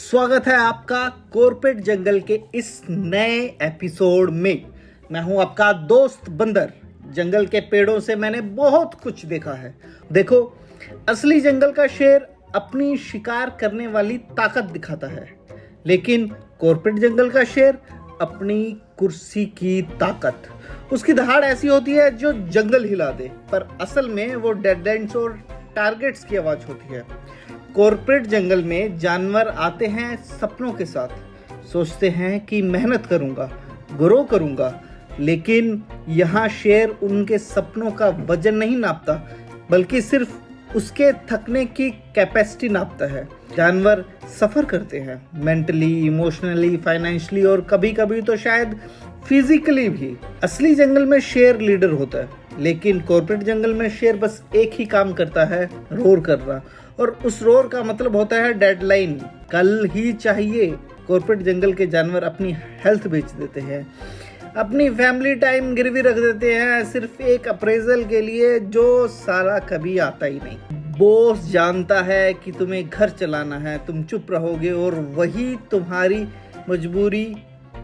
स्वागत है आपका कॉर्पोरेट जंगल के इस नए एपिसोड में। मैं हूं आपका दोस्त बंदर। जंगल के पेड़ों से मैंने बहुत कुछ देखा है। देखो, असली जंगल का शेर अपनी शिकार करने वाली ताकत दिखाता है, लेकिन कॉर्पोरेट जंगल का शेर अपनी कुर्सी की ताकत। उसकी दहाड़ ऐसी होती है जो जंगल हिला दे, पर असल में वो डेडलाइंस और टारगेट्स की आवाज होती है। कॉर्पोरेट जंगल में जानवर आते हैं सपनों के साथ, सोचते हैं कि मेहनत करूंगा, ग्रो करूंगा, लेकिन यहाँ शेर उनके सपनों का वजन नहीं नापता, बल्कि सिर्फ उसके थकने की कैपेसिटी नापता है। जानवर सफर करते हैं, मेंटली, इमोशनली, फाइनेंशियली और कभी कभी तो शायद फिजिकली भी। असली जंगल में शेर लीडर होता है, लेकिन कॉर्पोरेट जंगल में शेर बस एक ही काम करता है, रोर करना। और उस रोर का मतलब होता है डेडलाइन, कल ही चाहिए। कॉर्पोरेट जंगल के जानवर अपनी हेल्थ बेच देते हैं, अपनी फैमिली टाइम गिरवी रख देते हैं, सिर्फ एक अप्रेजल के लिए जो साला कभी आता ही नहीं। बॉस जानता है कि तुम्हें घर चलाना है, तुम चुप रहोगे और वही तुम्हारी मजबूरी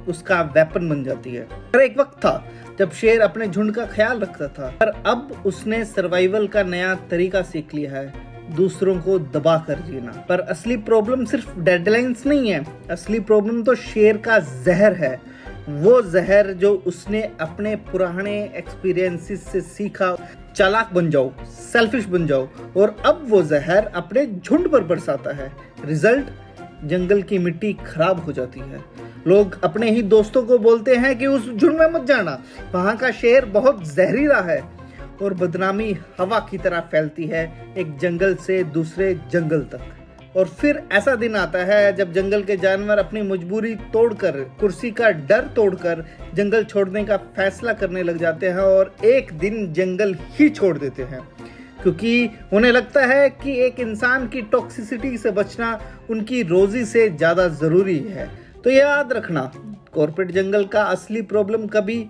उसका वेपन बन जाती है। पर एक वक्त था जब शेर अपने झुंड का ख्याल रखता था, पर अब उसने सर्वाइवल का नया तरीका सीख लिया है, दूसरों को दबा कर जीना। पर असली प्रॉब्लम सिर्फ डेडलाइंस नहीं है, असली प्रॉब्लम तो शेर का जहर है। वो जहर जो उसने अपने पुराने एक्सपीरियंसेस से सीखा। चालाक बन जाओ, सेल्फिश बन जाओ, और अब वो जहर अपने झुंड पर बरसाता है। रिजल्ट, जंगल की मिट्टी खराब हो जाती है। लोग अपने ही दोस्तों को बोलते हैं कि उस झुंड में मत जाना, वहां का शेर बहुत जहरीला है। और बदनामी हवा की तरह फैलती है, एक जंगल से दूसरे जंगल तक। और फिर ऐसा दिन आता है जब जंगल के जानवर अपनी मजबूरी तोड़कर, कुर्सी का डर तोड़कर जंगल छोड़ने का फैसला करने लग जाते हैं, और एक दिन जंगल ही छोड़ देते हैं, क्योंकि उन्हें लगता है कि एक इंसान की टॉक्सिसिटी से बचना उनकी रोजी से ज्यादा जरूरी है। तो याद रखना, कॉर्पोरेट जंगल का असली प्रॉब्लम कभी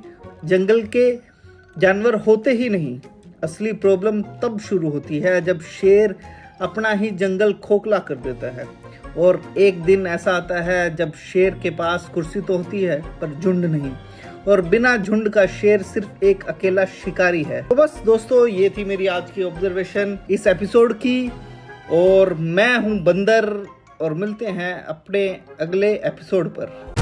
जंगल के जानवर होते ही नहीं। असली प्रॉब्लम तब शुरू होती है जब शेर अपना ही जंगल खोखला कर देता है। और एक दिन ऐसा आता है जब शेर के पास कुर्सी तो होती है, पर झुंड नहीं, और बिना झुंड का शेर सिर्फ एक अकेला शिकारी है। तो बस दोस्तों, ये थी मेरी आज की ऑब्जर्वेशन इस एपिसोड की, और मैं हूं बंदर, और मिलते हैं अपने अगले एपिसोड पर।